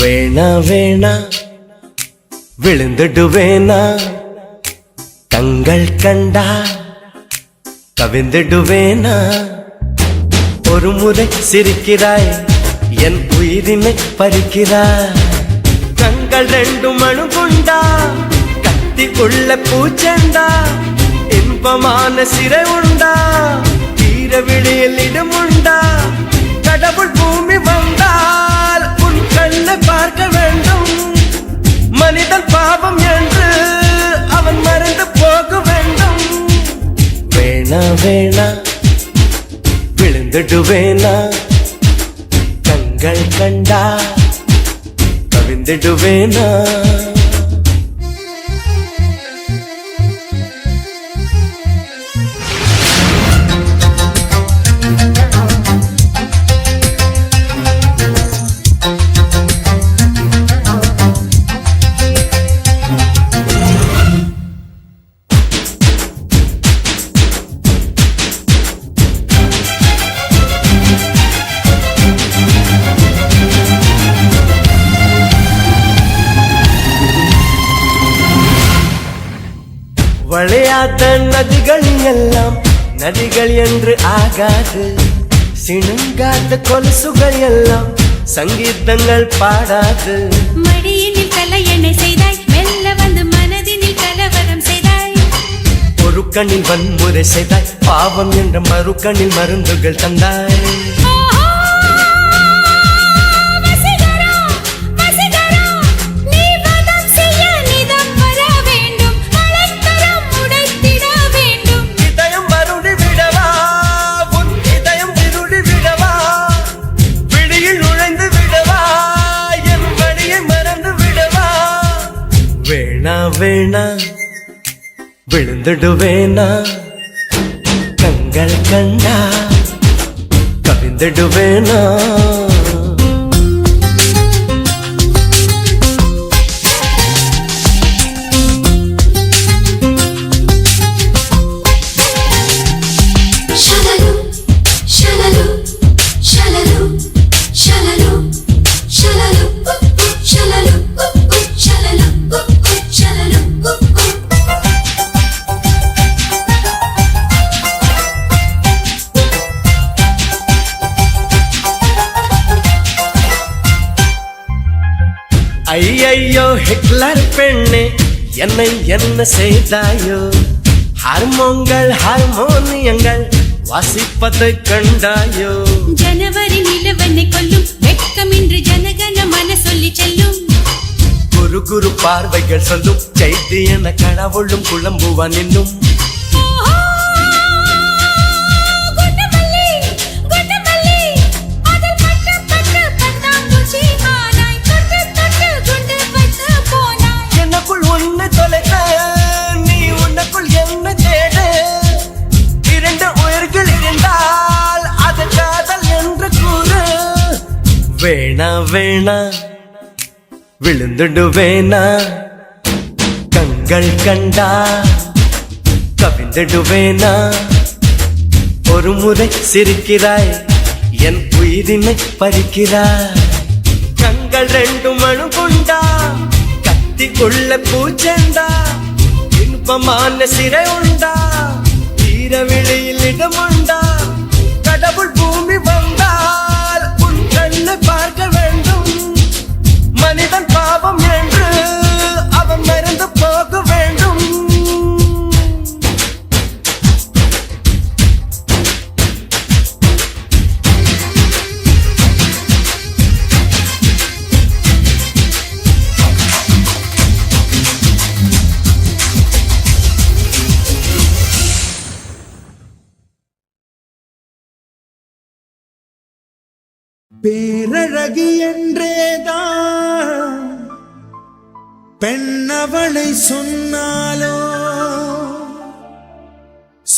வேணா வேணா விழுந்துடுவேனா கண்கள் கண்டா கவிந்துடுவேனா ஒரு முறை சிரிக்கிறாய் என் உயிரினை பறிக்கிறாய் கண்கள் ரெண்டும் அணுகுண்டா கத்திக்குள்ள பூச்செண்டா இன்பமான சிறை உண்டா தீர விழியில் இடமுண்டா கடவுள் பூமி வந்தால் உன் கண்ணை பார்க்க வேண்டும் மனிதன் பாவம் என்று அவன் மறந்து போக வேண்டும் வேணா வேணா விழுந்துடுவேனா கண்கள் கண்டா கவிந்துடுவேனா வளையாத நதிகள் எல்லாம் நதிகள் என்று ஆகாது சிணுங்காத கொலுசுகள் எல்லாம் சங்கீதங்கள் பாடாது மடியினில் கலையணை செய்தாய் மெல்ல வந்து மனதினில் கலவரம் செய்தாய் ஒரு கண்ணில் வன்முறை செய்தாய் பாவம் என்ற மறுக்கண்ணில் மருந்துகள் தந்தாய் வேணா வேணா விழுந்துடுவேனா கண்கள் கண்டா கவிந்துடுவேனா ஐயையோ ஹிட்லர் பெண்ணே என்னை என்ன செய்தாயோ ஹார்மோன்கள் ஹார்மோனியங்கள் வாசிப்பதை கண்டாயோ ஜனவரி நிலவனை கொல்லும் வெட்கமின்றி ஜனகன மன சொல்லி செல்லும் குரு குரு பார்வைகள் சொல்லும் செய்தி என கடவுளும் குழம்புவான் இன்னும் வேணா வேணா விழுந்துடுவேனா கண்கள் கண்டா கவிந்துடுவேனா ஒரு முறை சிரிக்கிறாய் என் உயிரினை பறிக்கிறாய் கண்கள் ரெண்டும் அணுகுண்டா கத்திக்குள்ள பூச்செண்டா இன்பமான சிறை உண்டா தீர விழியில் இடமுண்டா கடவுள் பூமி வந்தால் உன் கண்ணை பார்க்க வேண்டும் மனிதன் பாவம் என்று அவன் மறந்து போக வேண்டும் பேரழகி என்றேதான் பெண்ணவளை சொன்னாலோ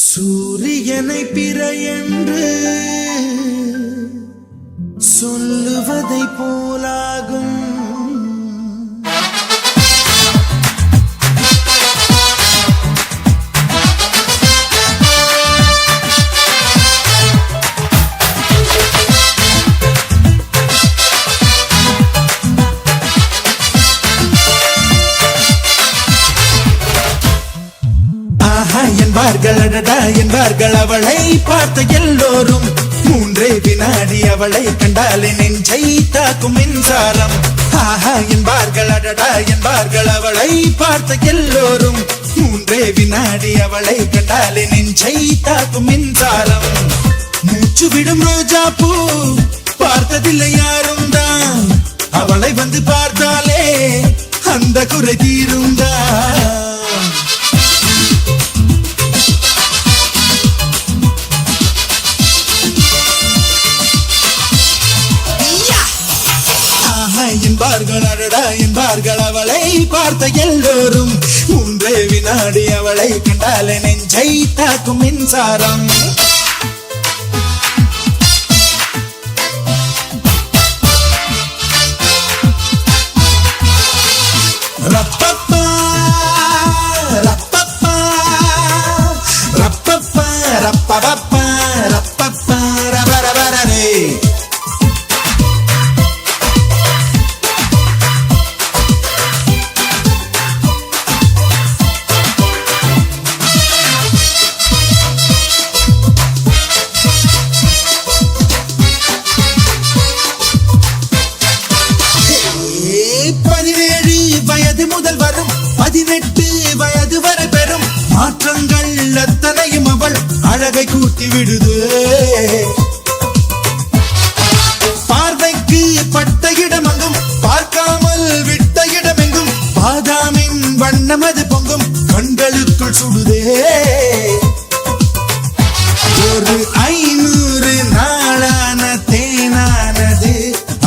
சூரியனை பிற என்று சொல்லுவதை போலாகும் என்பார்கள் அடடா என்பார்கள் அவளை பார்த்த எல்லோரும் மூன்றே வினாடி அவளை கண்டாலே நெஞ்சை தாக்கும் மின்சாரம் ஆஹா என்பார்கள் அடடா என்பார்கள் அவளை பார்த்த எல்லோரும் மூன்றே வினாடி அவளை கண்டாலே நெஞ்சை தாக்கும் மின்சாரம் மூச்சு விடும் ரோஜா பூ பார்த்ததில்லை யாரும் தான் அவளை வந்து பார்த்தாலே அந்த குறை தீருந்தான் என்பார்கள் அடடா என்பார்கள் அவளை பார்த்த எல்லோரும் மூன்றே வினாடி அவளை கண்டாலே நெஞ்சை தாக்கும் மின்சாரம் ரப்பப்பா ரப்பப்பா ரப்பப்பா ரப்பப்பா ரப்பப்பா ரபரபரரே முதல் வரும் 18 வயது வரை பெறும் மாற்றங்கள் அத்தனையும் அவள் அழகை கூட்டி விடுது பார்வைக்கு பட்ட இடமெங்கும் பார்க்காமல் விட்ட இடமெங்கும் பாதாமின் வண்ணம் அது பொங்கும் கண்களுக்குள் சுடுதே ஒரு 500 நாளான தேனானது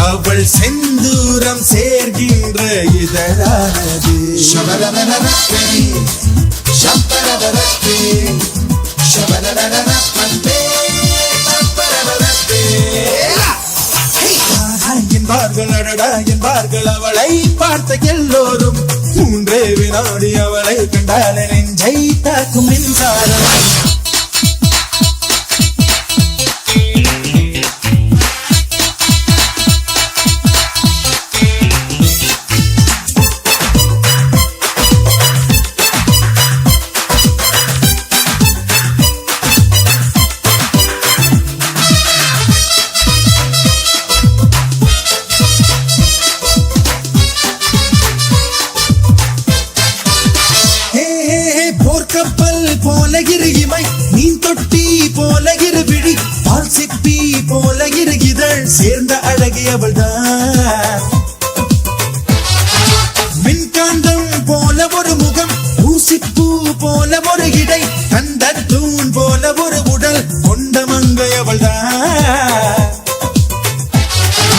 அவள் செந்தூரம் சேர்கின்ற இதழானது ஷபரபரபே ஷபரபரபே ஷபரபரபே ஷபரபரபே என்பார்கள் அடடா என்பார்கள் அவளை பார்த்த எல்லோரும் மூன்றே வினாடி அவளை கண்டாலே நெஞ்சை தாக்கும் மின்சாரம் போர்க்கப்பல் போல இமை மீன் தொட்டி போல விழி பால் சிப்பி போல இதழ் சேர்ந்த அழகி அவள்தான் மின்காந்தம் போல ஒரு முகம் ஊசிப்பூ போல ஒரு இடை கண்ட தூண் போல ஒரு உடல் கொண்ட மங்கை அவள்தான்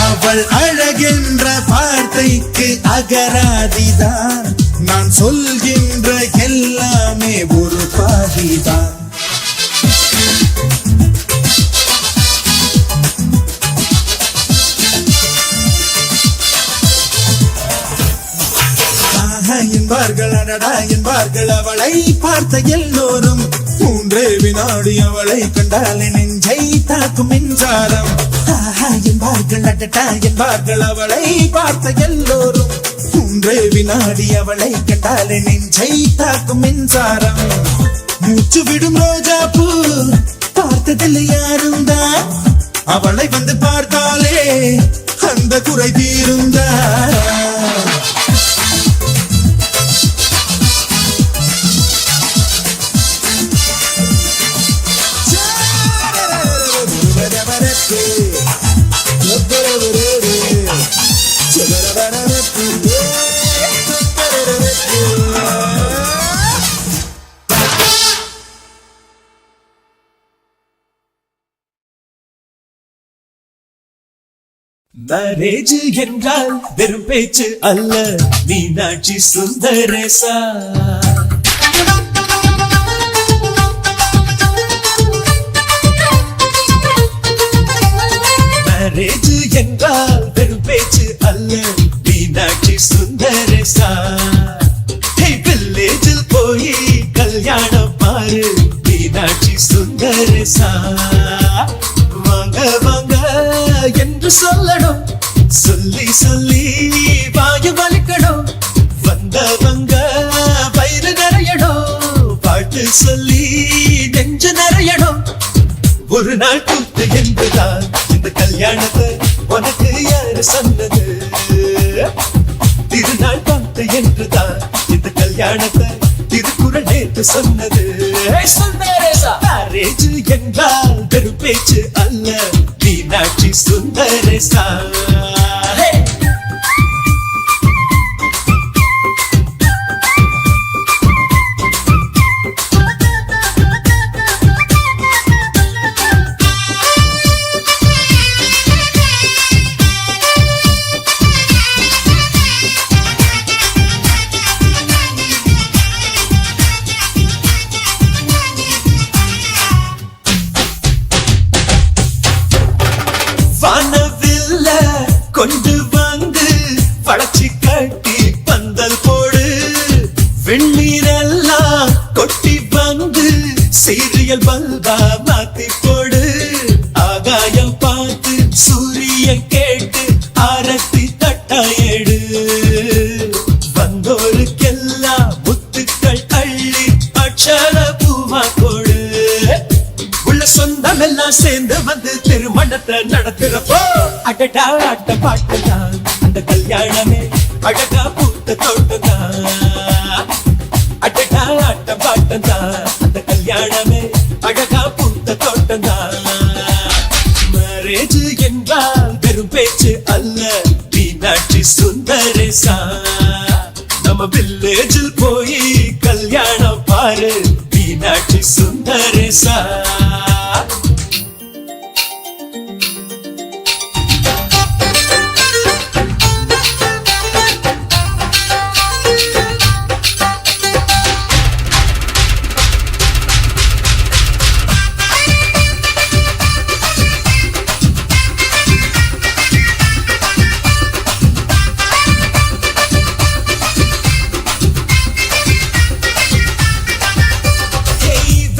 அவள் அழகென்ற வார்த்தைக்கு அகராதிதான் நான் சொல்கின்ற எல்லாமே ஒரு பாதிதான் என்பார்கள் அடடா என்பார்கள் அவளை பார்த்த எல்லோரும் மூன்றே வினாடி அவளை கண்டாலே நெஞ்சை தாக்கும் மின்சாரம் என்பார்கள் அடடா என்பார்கள் அவளை பார்த்த எல்லோரும் மூன்றே வினாடி அவளை கண்டாலே நெஞ்சை தாக்கும் மின்சாரம் மூச்சு விடும் ரோஜா பூ பார்த்ததில்லை யாரும் தான் அவளை வந்து பார்த்தாலே அந்த குறை தீருந்தான் மேரேஜ் என்றால் வெறும் பேச்சு அல்ல மீனாட்சி சுந்தரேசா மேரேஜ் என்றால் வெறும் பேச்சு அல்ல மீனாட்சி சுந்தரேசா வில்லேஜில் போய் கல்யாணம் பாரு மீனாட்சி சுந்தரேசா வாங்க வாங்க என்று சொல்லணும் சொல்லி சொல்லி வாயு வலிக்கணும் வந்தவங்க வயிறு நிறையணும் பாட்டு சொல்லி ஒரு நாள் கூத்து என்றுதான் இந்த கல்யாணத்தை உனக்கு யாரு சொன்னது? திருநாள் பார்த்து என்றுதான் இந்த கல்யாணத்தை திருக்குறள் நேற்று சொன்னது. மேரேஜ் என்றால் வெறும் பேச்சு அல்ல, மீனாட்சி சுந்தரேசா. வானவில்ல கொண்டு வந்து வளர்ச்சி கட்டி பந்தல் போடு, வெண்ணீரெல்லாம் கொட்டி வந்து சீரியல் பல்பா மாத்தி போடு, ஆகாயம் பார்த்து சூரியன் கேட்டு ஆரத்தி தட்டாயேடு, வந்தோருக்கெல்லாம் முத்துக்கள் அள்ளி அட்சர பூமா கொடு, உள்ள சொந்தம் எல்லாம் சேர்ந்து வந்து திருமணத்தை நடத்துறப்போ அடடா ஆட்ட பாட்டுதான் அந்த கல்யாணமே அழகா பூத்த தோட்டதான். அடடா ஆட்ட பாட்டுதான் அந்த கல்யாணமே அழகா பூத்த தோட்டதான். மேரேஜ் என்றால் வெறும் பேச்சு அல்ல, மீனாட்சி சுந்தரேசா. நம்ம வில்லேஜில் போய் கல்யாணம் பாரு, மீனாட்சி சுந்தரேசா.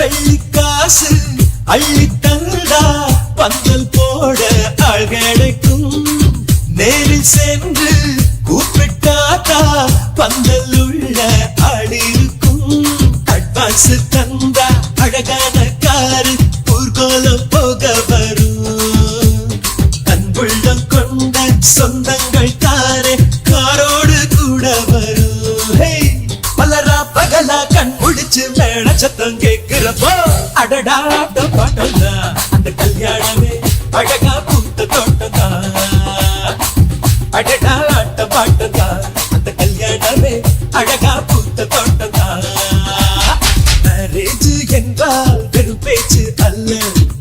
வெள்ளிக்காசு அள்ளி தந்தா பந்தல் போட ஆள் கிடைக்கும், நேரில் சென்று கூப்பிட்டாத்தா பந்தல் உள்ள ஆள் இருக்கும், அட்வான்ஸ் தந்தா அழகான காரு ஊர்கோலம் போக வரும், அன்புள்ளம் கொண்ட சொந்தங்கள் தானே காரோடு கூட வரும். பலரா பகலா கண் முடிச்சு மேல சத்தம் கேட்கிறப்போ அடடா பாட்டா அந்த கல்யாணமே அழகா பூத்த தோட்டதா. அடடா ஆட்ட பாட்டதா அந்த கல்யாணமே அழகா பூத்த தோட்டதா. மேரேஜ் என்றால் வெறும் பேச்சு அல்ல,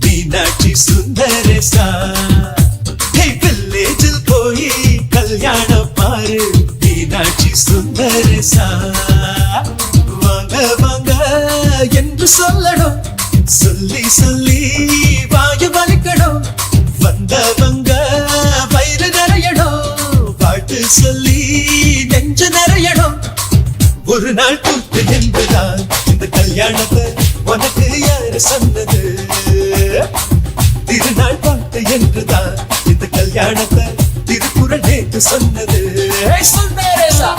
மீனாட்சி சுந்தரேசா. வில்லேஜில் போய் கல்யாணம் பாரு, மீனாட்சி சுந்தரேசா. வாங்க வாங்க என்று சொல்லணும், சொல்லி சொல்லி வாய வலிக்கணும், வந்தவங்க வயிறு நிறையணும், பாட்டு சொல்லி நெஞ்சு நிறையணும். ஒரு நாள் கூத்து என்பதுதான் இந்த கல்யாணத்தை உனக்கு யாரு சொன்னது? திருநாள் பாட்டு என்றுதான் இந்த கல்யாணத்தை திருக்குறள் நேற்று சொன்னது. சுந்தரேசா.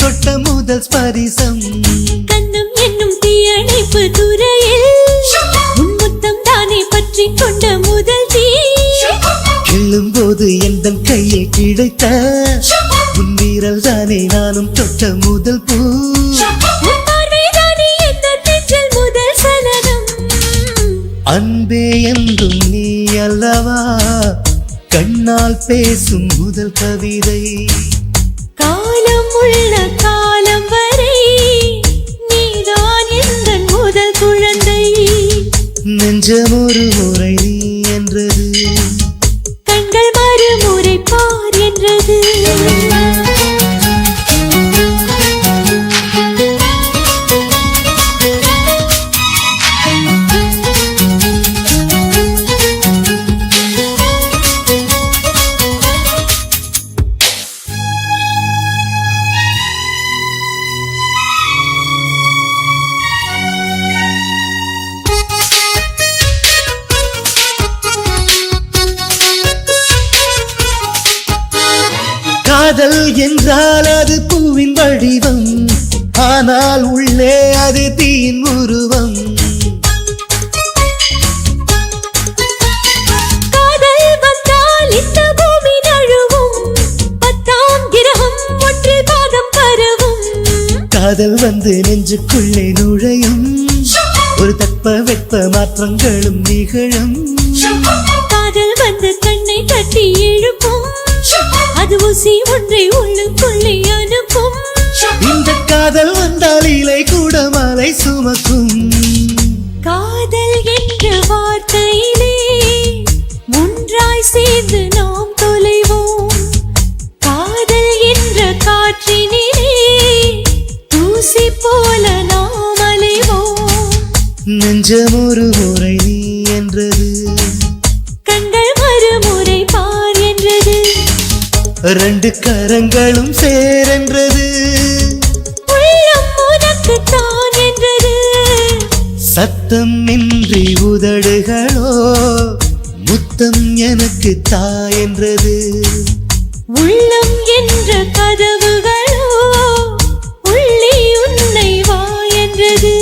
தொட்ட முதல் ஸ்பரிசம் கண்ணம் என்னும் தீயணைப்பு துறையில் உன் முத்தம் தானே பற்றி கொண்ட முதல் தீ கிள்ளும் போது எந்த கையில் கிடைத்த உன் வீரல் தானே நானும் தொட்ட முதல் பூ உன் பார்வை தானே எந்த நெஞ்சில் முதல் சலனம் அன்பே என்றும் நீ அல்லவா கண்ணால் பேசும் முதல் கவிதை காலம் உள்ள காலம் வரை நீதான் எந்த முதல் குழந்தை நெஞ்சம் ஒரு முறை நீ என்றது கண்கள் மறுமுறை பார் என்றது காதல் என்றால் அது பூவின் வடிவம் ஆனால் உள்ளே அது தீயின் உருவம் காதல் வந்தால் இந்த பூமி நழுவும் 10ஆம் கிரகம் ஒன்றில் பாதம் பரவும் காதல் வந்து நெஞ்சுக்குள்ளே நுழையும் ஒரு தட்ப வெட்ப மாற்றங்களும் நிகழும் காதல் வந்து கண்ணை தட்டி எழுப்பும் அது ஊசி ஒன்றை உள்ளுக்குள்ளே அனுப்பும் இந்த காதல் வந்தால் இலை கூட மலை சுமக்கும் காதல் என்ற வார்த்தையிலே ஒன்றாய் சேர்ந்து நாம் தொலைவோம் காதல் என்ற காற்றினிலே தூசி போல நாம் அலைவோம் நெஞ்சம் ஒரு முறை நீ என்றது கண்கள் மறுமுறை பார் என்றது ரெண்டு கரங்களும் சேரென்றது உள்ளம் உனக்கு தான் என்றது சத்தம் இன்றி உதடுகளோ முத்தம் எனக்கு தா என்றது உள்ளம் என்ற கதவுகளோ உள்ளே உன்னை வா என்றது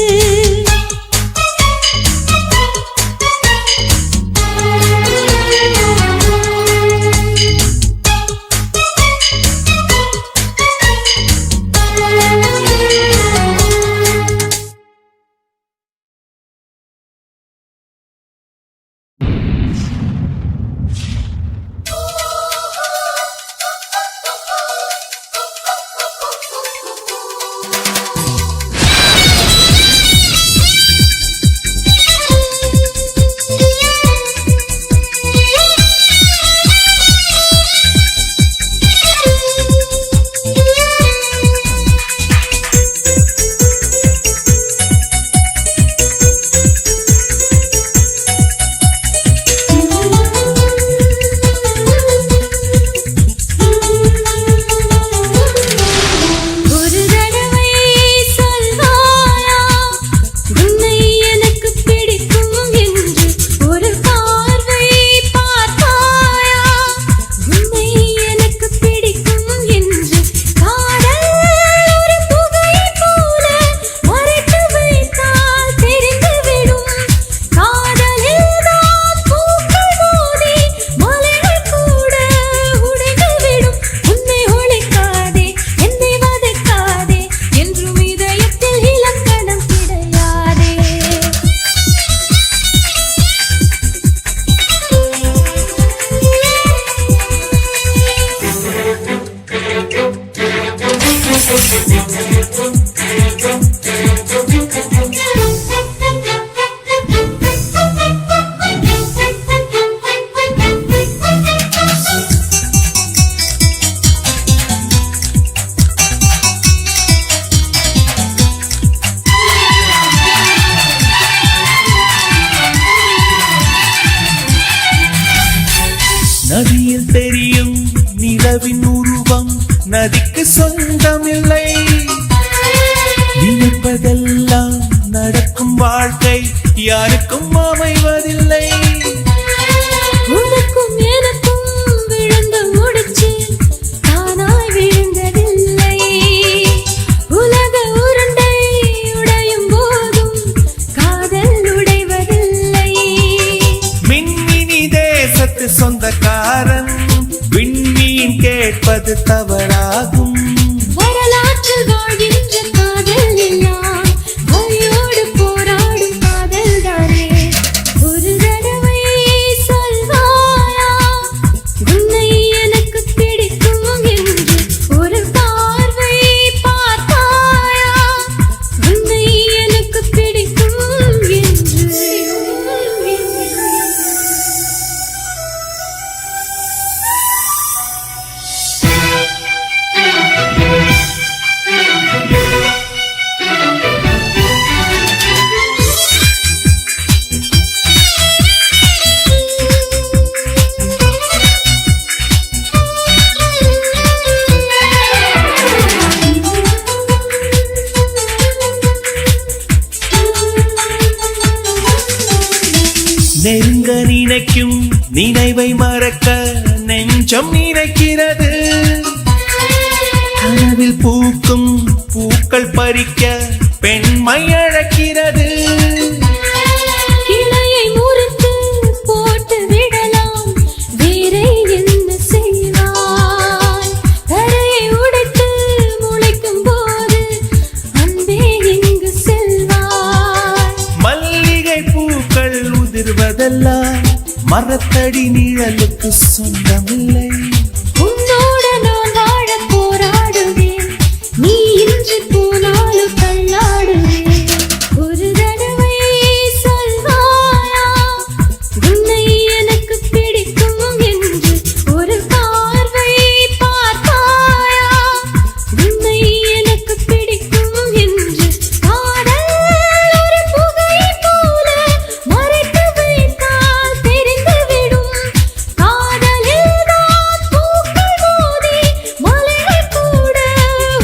நதியில் தெரியும் நிலவின் உருவம் நதிக்கு சொந்தமில்லை. நினைப்பதெல்லாம் நடக்கும் வாழ்க்கை யாருக்கும் அமைவதில்லை. உனக்கும் எனக்கும் விழுந்து முடிச்சு தானாய் விழுந்ததில்லை. நெருங்க நினைக்கும் நினைவை மறக்க நெஞ்சம் நினைக்கிறது. கனவில் பூக்கும் பூக்கள் பறிக்க பெண்மை அழைக்கிறது. கிளையை முறித்து போட்டு விடலாம், வேறே என்ன செய்வாய்? தரையை உடைத்து முளைக்கும் போது அன்பே எங்கு செல்வாய்? மல்லிகை பூக்கள் உதிர்வதெல்லாம் மரத்தடி நிழலுக்கு சொந்தமில்லை. உன்னோடு நான் வாழ போராடுவேன், நீ இன்று போனாலும் தள்ளாடுவேன். ஒரு தடவை சொல்வாயா உன்னை எனக்கு பிடிக்கும் என்று? ஒரு பார்வை பார்த்தாயா உன்னை எனக்கு பிடிக்கும் என்று? காதல் ஒரு புகை போல மறைத்து வைத்தால் தெரிந்துவிடும். காதலில் தான் பூக்கள் மோதி மலைகள் கூட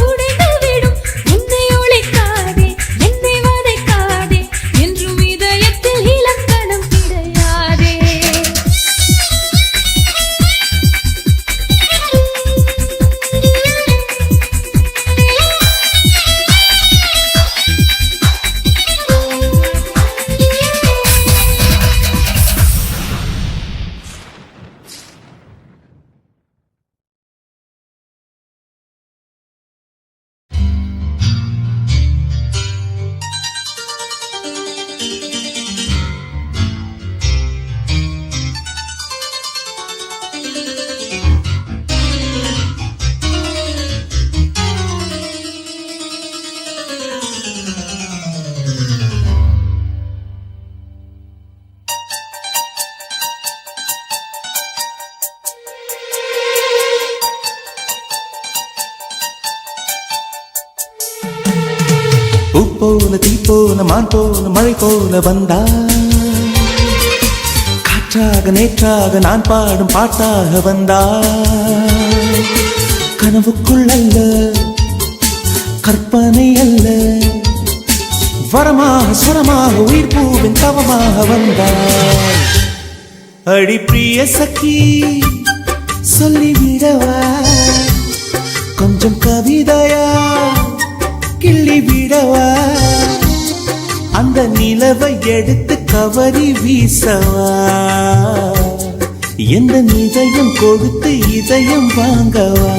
உடைந்துவிடும். உன்னை ஒழிக்காதே, என்னை வதைக்காதே, என்றும் இதயத்தில் இலக்கணம் கிடையாதே. பூ போல தீ போல மான் போல மழை போல வந்தா, காற்றாக நேற்றாக நான் பாடும் பாட்டாக வந்தா. கனவுக்குள் அல்ல கற்பனை அல்ல, வரமாக சுரமாக உயிர் பூவின் தவமாக வந்தாய். அடி பிரிய சखी சொல்லிவிடவா கொஞ்சம் கவிதையா கிள்ளி விடவா? அந்த நிலவை எடுத்து கவரி வீசவா? எந்த இதயம் கொடுத்து இதயம் வாங்கவா?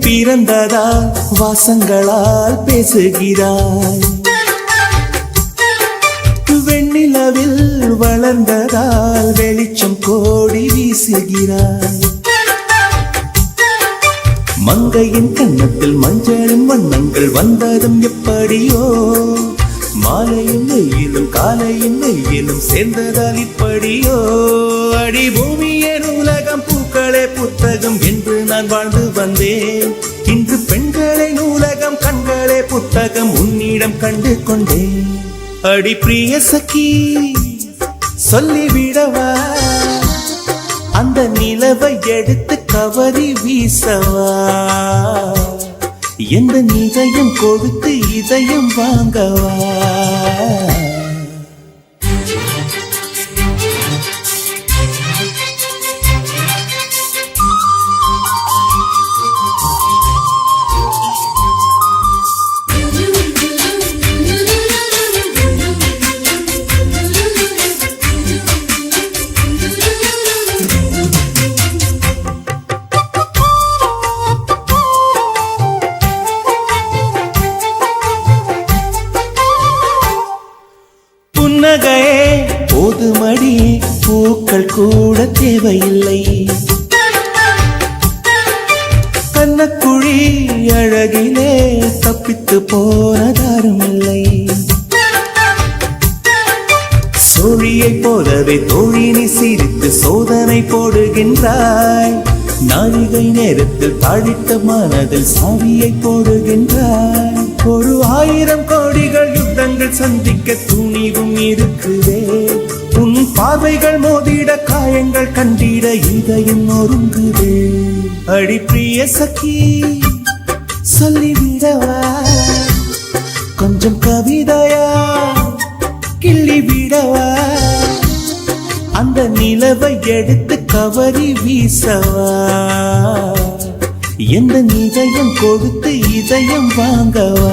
பிறந்ததால் வாசங்களால் பேசுகிறாய், வெண்ணிலவில் வளர்ந்ததால் வெளிச்சம் கோடி வீசுகிறாய். மங்கையின் கன்னத்தில் மஞ்சளின் வண்ணங்கள் வந்ததும் எப்படியோ, மாலையின் வெயிலும் காலையின் வெயிலும் சேர்ந்ததால் இப்படியோ. அடி பூமியே நூலகம் பூக்களே புத்தகம் என்று நான் வாழ்ந்து வந்தேன். இன்று பெண்களே நூலகம் கண்களே புத்தகம் உன்னிடம் கண்டு கொண்டேன். அடி பிரிய சखी சொல்லிவிடவா? அந்த நிலவை எடுத்து கவரி வீசவா? எந்த இதயம் கொடுத்து இதயம் வாங்கவா? தேவையில்லை. கண்ணக்குழி அழகிலே தப்பித்து போனதாரும் இல்லை. சோழியைப் போலவே தோழினை சிரித்து சோதனை போடுகின்றாய். நாழிகை நேரத்தில் தாழித்த மனதில் சாவியை போடுகின்றாய். 1000 கோடிகள் யுத்தங்கள் சந்திக்க துணிவும் இருக்குதே. உன் பார்வைகள் மோதிட காயங்கள் கண்டிட இதயம் நொறுங்குதே. அடி பிரிய சகி சொல்லிவிடவா கொஞ்சம் கவிதையா கிள்ளி விடவா. அந்த நிலவை எடுத்து கவரி வீசவா. எந்த இதயம் கொடுத்து இதயம் வாங்கவா.